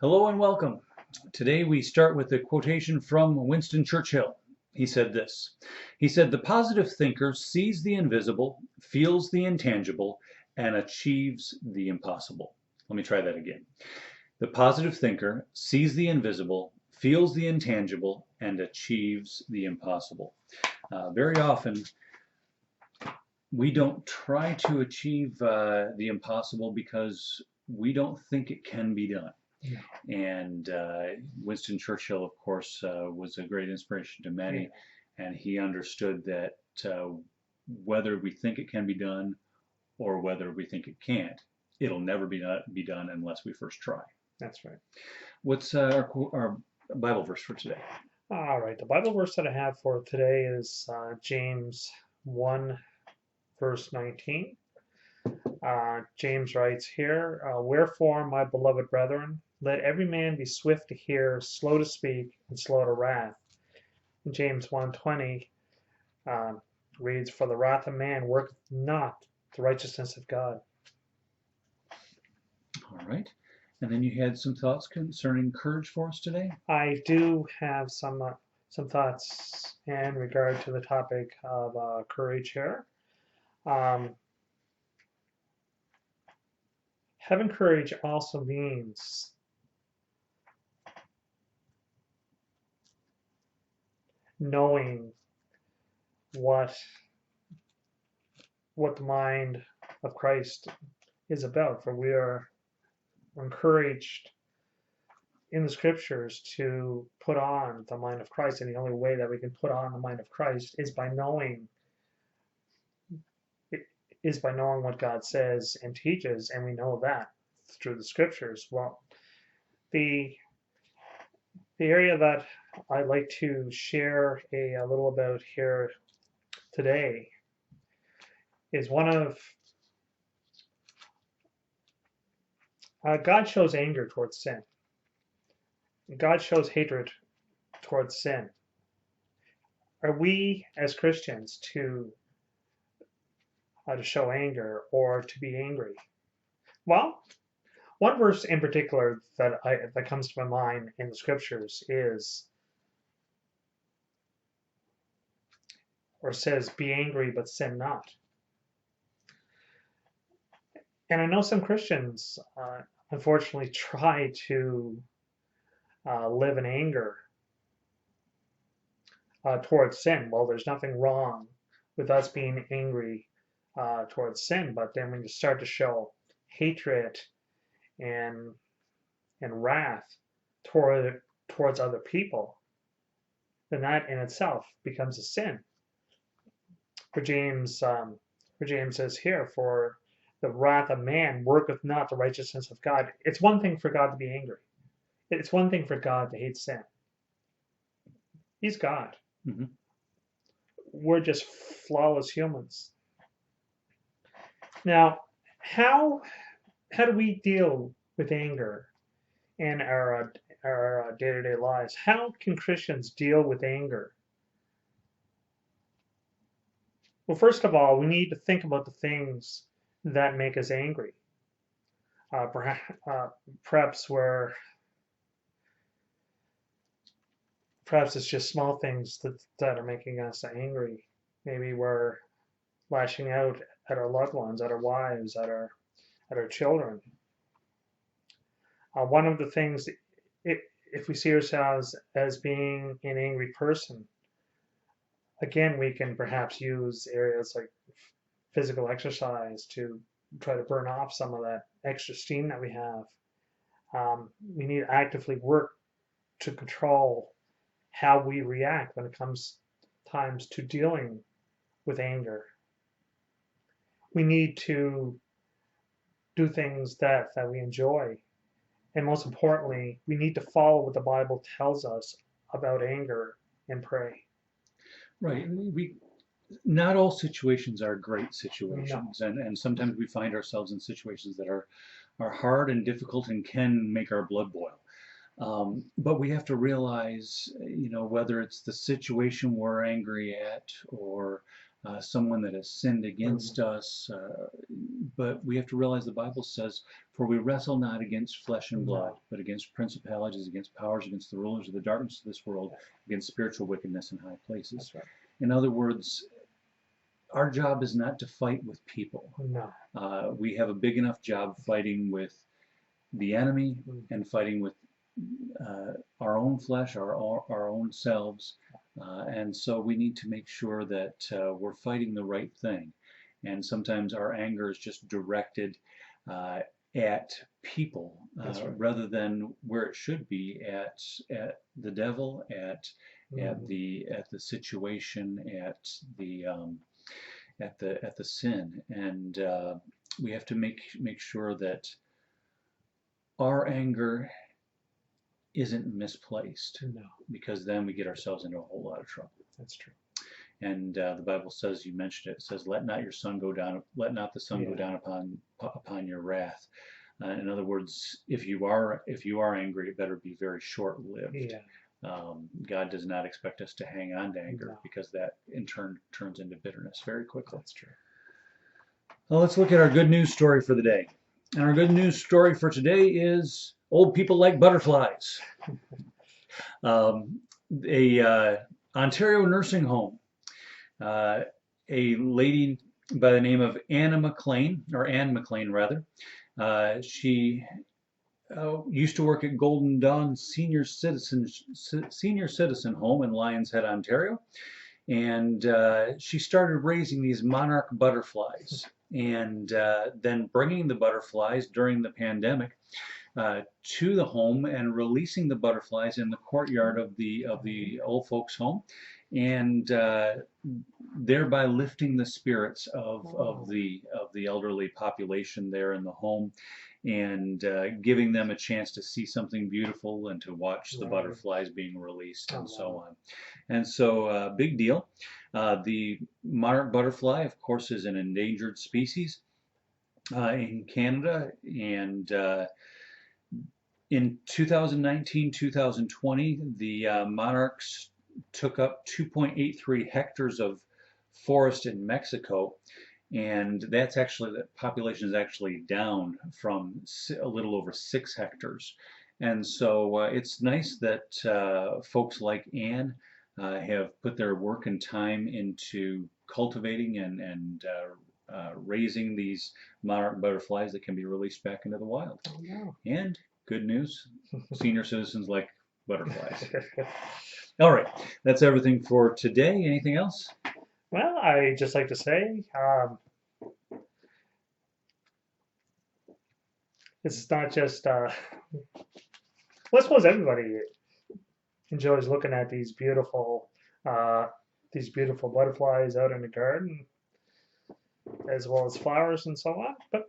Hello and welcome. Today we start with a quotation from Winston Churchill. He said this. He said, "The positive thinker sees the invisible, feels the intangible, and achieves the impossible." Let me try that again. The positive thinker sees the invisible, feels the intangible, and achieves the impossible. Very often, we don't try to achieve the impossible because we don't think it can be done. No. And Winston Churchill, of course, was a great inspiration to many, and he understood that whether we think it can be done or whether we think it can't, it'll never be done unless we first try. That's right. What's our Bible verse for today? All right. The Bible verse that I have for today is James 1, verse 19. James writes here, "Wherefore, my beloved brethren, let every man be swift to hear, slow to speak, and slow to wrath." James 1:20 reads, "For the wrath of man worketh not the righteousness of God." All right. And then you had some thoughts concerning courage for us today? I do have some thoughts in regard to the topic of courage here. Having courage also means knowing what the mind of Christ is about. For we are encouraged in the scriptures to put on the mind of Christ, and the only way that we can put on the mind of Christ is by knowing what God says and teaches, and we know that through the scriptures. Well, the area that I'd like to share a little about here today is one of God shows anger towards sin. God shows hatred towards sin. Are we as Christians to show anger or to be angry? Well, one verse in particular that comes to my mind in the scriptures is, or says, "Be angry, but sin not." And I know some Christians, unfortunately, try to live in anger towards sin. Well, there's nothing wrong with us being angry towards sin, but then when you start to show hatred and wrath towards other people, then that in itself becomes a sin. For James says here, "For the wrath of man worketh not the righteousness of God." It's one thing for God to be angry. It's one thing for God to hate sin. He's God. Mm-hmm. We're just flawless humans. Now, how do we deal with anger in our day-to-day lives? How can Christians deal with anger? Well, first of all, we need to think about the things that make us angry. Perhaps it's just small things that are making us angry. Maybe we're lashing out at our loved ones, at our wives, at our children. One of the things, if we see ourselves as being an angry person, again, we can perhaps use areas like physical exercise to try to burn off some of that extra steam that we have. We need to actively work to control how we react when it comes times to dealing with anger. We need to do things that we enjoy. And most importantly, we need to follow what the Bible tells us about anger and pray. Right. Not all situations are great situations, No. and sometimes we find ourselves in situations that are hard and difficult and can make our blood boil. But we have to realize, whether it's the situation we're angry at or someone that has sinned against us. But we have to realize the Bible says, "For we wrestle not against flesh and blood, No. but against principalities, against powers, against the rulers of the darkness of this world, against spiritual wickedness in high places." That's right. In other words, our job is not to fight with people. No. We have a big enough job fighting with the enemy and fighting with our own flesh, our own selves, and so we need to make sure that we're fighting the right thing. And sometimes our anger is just directed at people That's right. rather than where it should be at the devil, at the situation, at the sin, and we have to make sure that our anger isn't misplaced, No. because then we get ourselves into a whole lot of trouble. That's true. And the Bible says, you mentioned it, it says, "Let not your sun go down, let not the sun go down upon your wrath." In other words, if you are angry, it better be very short-lived. Yeah. God does not expect us to hang on to anger, No. because that in turn turns into bitterness very quickly. That's true. Well, let's look at our good news story for the day. And our good news story for today is old people like butterflies. A Ontario nursing home, a lady by the name of Anne McLean rather. She used to work at Golden Dawn Senior Citizen Home in Lions Head, Ontario, and she started raising these monarch butterflies, and then bringing the butterflies during the pandemic to the home and releasing the butterflies in the courtyard of the old folks' home, and thereby lifting the spirits of the elderly population there in the home, and giving them a chance to see something beautiful and to watch the butterflies being released and so on. And so, big deal. The monarch butterfly, of course, is an endangered species in Canada, and in 2019-2020, the monarchs took up 2.83 hectares of forest in Mexico, and that's actually, the population is actually down from a little over 6 hectares. And so it's nice that folks like Anne have put their work and time into cultivating and raising these monarch butterflies that can be released back into the wild. Oh, no. And good news, senior citizens like butterflies. All right, that's everything for today. Anything else? Well, I just like to say, it's not just, well, I suppose everybody enjoys looking at these beautiful butterflies out in the garden, as well as flowers and so on. But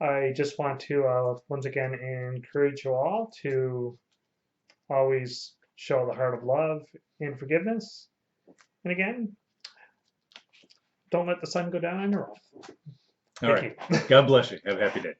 I just want to once again encourage you all to always show the heart of love and forgiveness. And again, don't let the sun go down on your wrath. All right. God bless you. Have a happy day.